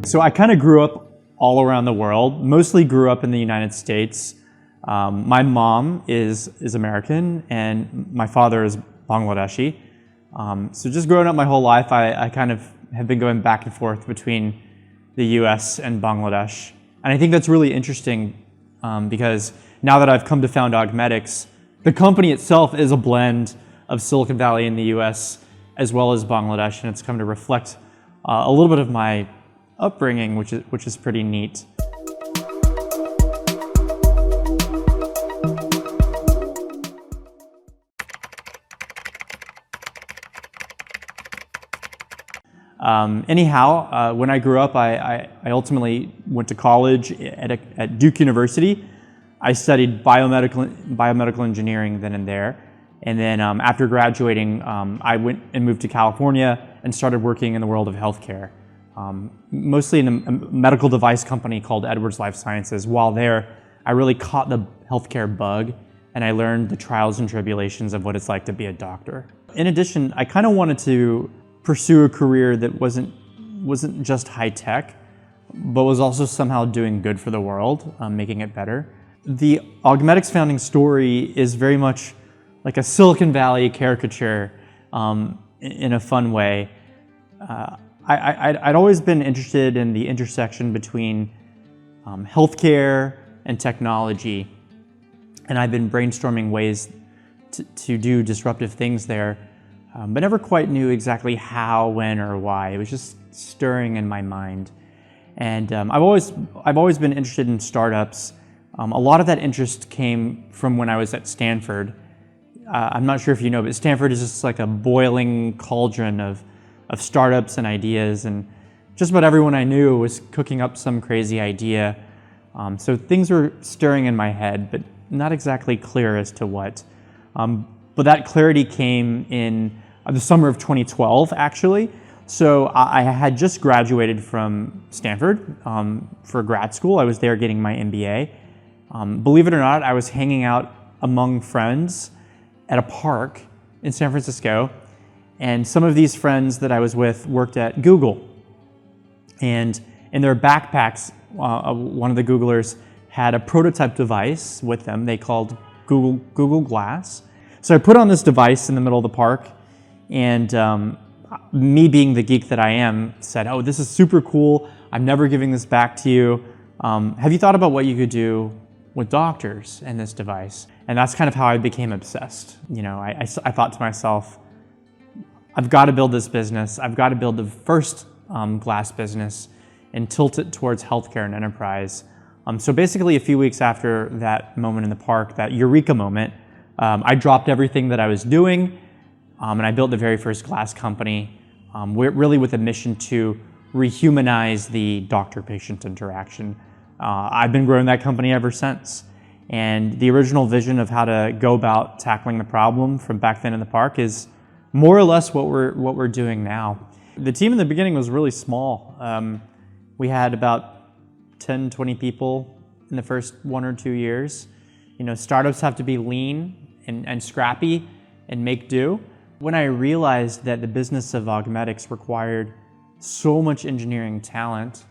So I kind of grew up all around the world, mostly grew up in the United States. My mom is American and my father is Bangladeshi. So just growing up my whole life, I kind of have been going back and forth between the US and Bangladesh. And I think that's really interesting because now that I've come to found Augmedix, the company itself is a blend of Silicon Valley in the US as well as Bangladesh, and it's come to reflect a little bit of my upbringing, which is pretty neat. When I grew up, I ultimately went to college at Duke University. I studied biomedical engineering then and there. And then after graduating, I went and moved to California and started working in the world of healthcare, mostly in a medical device company called Edwards Life Sciences. While there, I really caught the healthcare bug and I learned the trials and tribulations of what it's like to be a doctor. In addition, I kind of wanted to pursue a career that wasn't just high tech, but was also somehow doing good for the world, making it better. The Augmedix founding story is very much like a Silicon Valley caricature in a fun way. I'd always been interested in the intersection between healthcare and technology, and I've been brainstorming ways to do disruptive things there, but never quite knew exactly how, when, or why. It was just stirring in my mind. And I've always been interested in startups. A lot of that interest came from when I was at Stanford. I'm not sure if you know, but Stanford is just like a boiling cauldron of startups and ideas, and just about everyone I knew was cooking up some crazy idea. So things were stirring in my head, but not exactly clear as to what. But that clarity came in the summer of 2012, actually. So I had just graduated from Stanford for grad school. I was there getting my MBA. Believe it or not, I was hanging out among friends at a park in San Francisco, and some of these friends that I was with worked at Google. And in their backpacks, one of the Googlers had a prototype device with them they called Google Glass. So I put on this device in the middle of the park, and me being the geek that I am, said, "Oh, this is super cool. I'm never giving this back to you. Have you thought about what you could do with doctors in this device?" And that's kind of how I became obsessed. You know, I thought to myself, I've got to build this business. I've got to build the first glass business and tilt it towards healthcare and enterprise. So basically a few weeks after that moment in the park, that eureka moment, I dropped everything that I was doing and I built the very first glass company, really with a mission to rehumanize the doctor-patient interaction. I've been growing that company ever since. And the original vision of how to go about tackling the problem from back then in the park is more or less what we're doing now. The team in the beginning was really small. We had about 10, 20 people in the first 1 or 2 years. You know, startups have to be lean and scrappy and make do. When I realized that the business of Augmedix required so much engineering talent,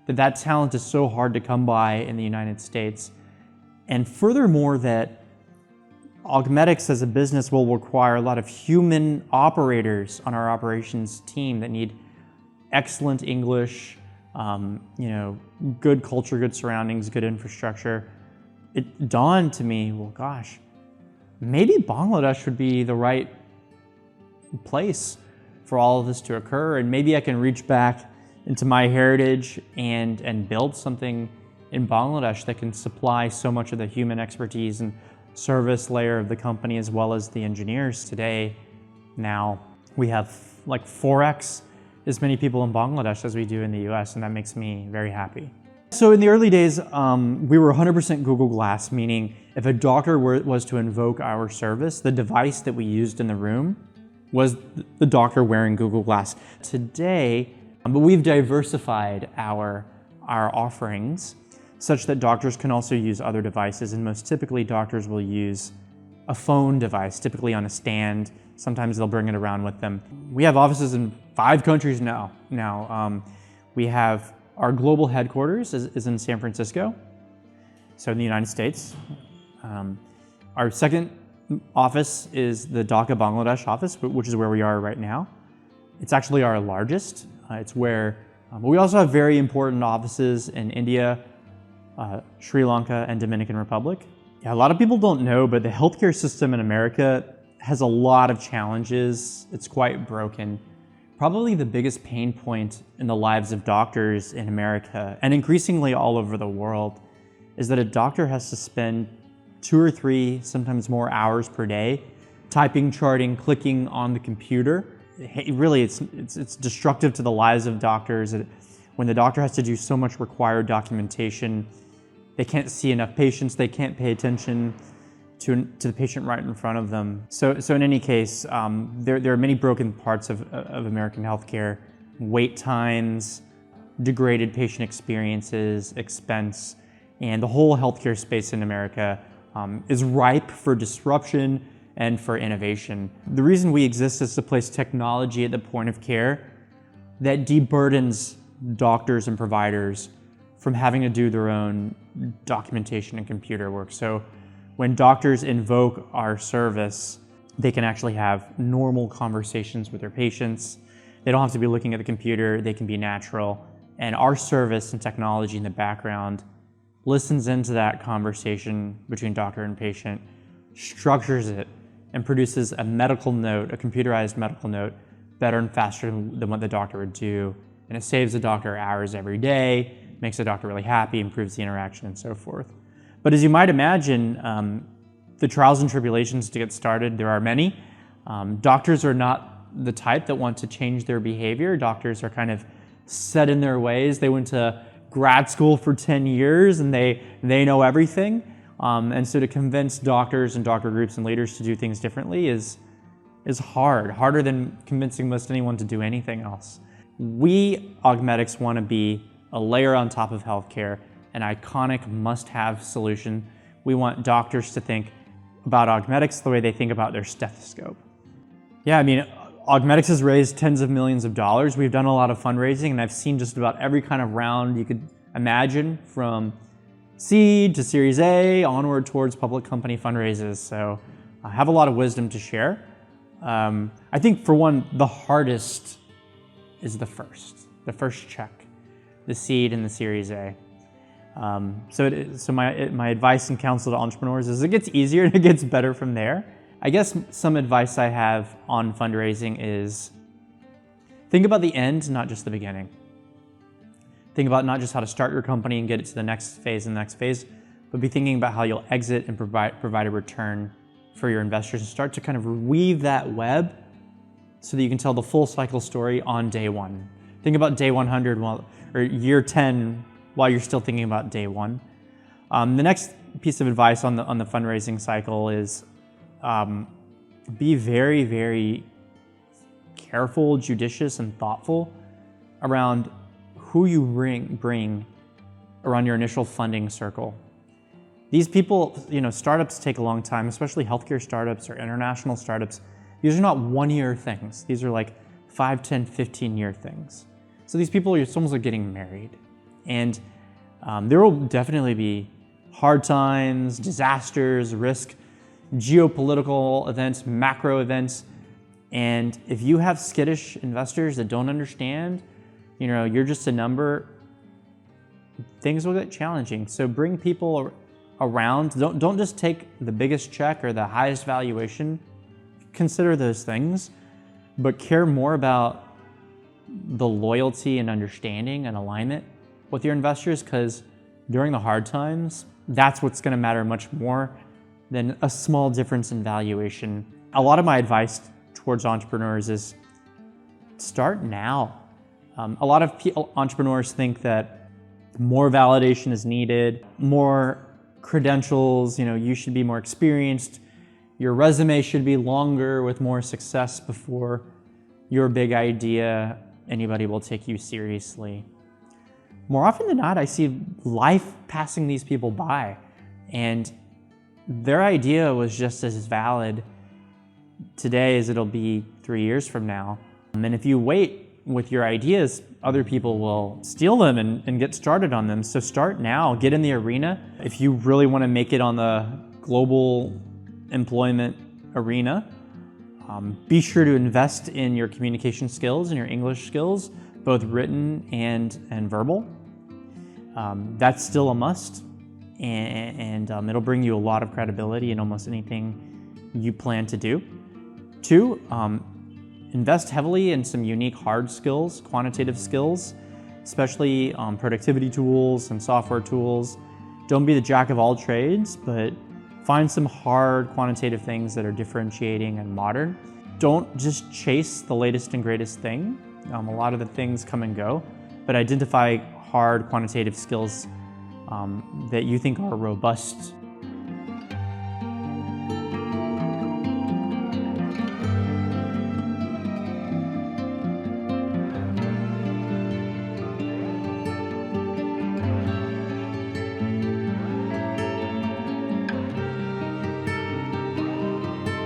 that talent is so hard to come by in the United States, and furthermore that Augmedix as a business will require a lot of human operators on our operations team that need excellent English, you know, good culture, good surroundings, good infrastructure. It dawned to me, well, gosh, maybe Bangladesh would be the right place for all of this to occur, and maybe I can reach back into my heritage and build something in Bangladesh that can supply so much of the human expertise and service layer of the company as well as the engineers today. Now we have like 4x as many people in Bangladesh as we do in the US, and that makes me very happy. So in the early days, we were 100% Google Glass, meaning if a doctor was to invoke our service, the device that we used in the room was the doctor wearing Google Glass. Today, but we've diversified our offerings such that doctors can also use other devices, and most typically doctors will use a phone device, typically on a stand. Sometimes they'll bring it around with them. We have offices in 5 countries now. We have Our global headquarters is in San Francisco, so in the United States. Our second office is the Dhaka, Bangladesh office, which is where we are right now. It's actually our largest. It's where, but we also have very important offices in India, Sri Lanka, and Dominican Republic. Yeah, a lot of people don't know, but the healthcare system in America has a lot of challenges. It's quite broken. Probably the biggest pain point in the lives of doctors in America, and increasingly all over the world, is that a doctor has to spend 2 or 3, sometimes more hours per day, typing, charting, clicking on the computer. Really, it's destructive to the lives of doctors. When the doctor has to do so much required documentation, they can't see enough patients, they can't pay attention to the patient right in front of them. So in any case, there are many broken parts of American healthcare: wait times, degraded patient experiences, expense, and the whole healthcare space in America is ripe for disruption and for innovation. The reason we exist is to place technology at the point of care that deburdens doctors and providers from having to do their own documentation and computer work. So when doctors invoke our service, they can actually have normal conversations with their patients. They don't have to be looking at the computer, they can be natural. And our service and technology in the background listens into that conversation between doctor and patient, structures it, and produces a medical note, a computerized medical note, better and faster than what the doctor would do. And it saves the doctor hours every day, makes the doctor really happy, improves the interaction, and so forth. But as you might imagine, the trials and tribulations to get started, there are many. Doctors are not the type that want to change their behavior. Doctors are kind of set in their ways. They went to grad school for 10 years and they know everything. And so to convince doctors and doctor groups and leaders to do things differently is harder than convincing most anyone to do anything else. We, Augmedix, want to be a layer on top of healthcare, an iconic must-have solution. We want doctors to think about Augmedix the way they think about their stethoscope. Yeah, I mean, Augmedix has raised tens of millions of dollars. We've done a lot of fundraising, and I've seen just about every kind of round you could imagine, from seed to Series A, onward towards public company fundraisers. So I have a lot of wisdom to share. I think, for one, the hardest is the first check, the seed and the Series A. So my advice and counsel to entrepreneurs is it gets easier and it gets better from there. I guess some advice I have on fundraising is think about the end, not just the beginning. Think about not just how to start your company and get it to the next phase, but be thinking about how you'll exit and provide a return for your investors, and start to kind of weave that web so that you can tell the full cycle story on day one. Think about day 100 or year 10 while you're still thinking about day one. The next piece of advice on the fundraising cycle is be very, very careful, judicious, and thoughtful around who you bring around your initial funding circle. These people, startups take a long time, especially healthcare startups or international startups. These are not one-year things. These are like 5, 10, 15-year things. So these people, it's almost like getting married. And there will definitely be hard times, disasters, risk, geopolitical events, macro events. And if you have skittish investors that don't understand, you're just a number, things will get challenging. So bring people around. Don't just take the biggest check or the highest valuation. Consider those things, but care more about the loyalty and understanding and alignment with your investors, because during the hard times, that's what's going to matter much more than a small difference in valuation. A lot of my advice towards entrepreneurs is start now. A lot of entrepreneurs think that more validation is needed, more credentials, you should be more experienced, your resume should be longer with more success before your big idea, anybody will take you seriously. More often than not, I see life passing these people by, and their idea was just as valid today as it'll be 3 years from now. And if you wait with your ideas, other people will steal them and get started on them. So start now, get in the arena. If you really want to make it on the global employment arena, be sure to invest in your communication skills and your English skills, both written and verbal. That's still a must, and it'll bring you a lot of credibility in almost anything you plan to do. 2, invest heavily in some unique hard skills, quantitative skills, especially productivity tools and software tools. Don't be the jack of all trades, but find some hard quantitative things that are differentiating and modern. Don't just chase the latest and greatest thing. A lot of the things come and go, but identify hard quantitative skills that you think are robust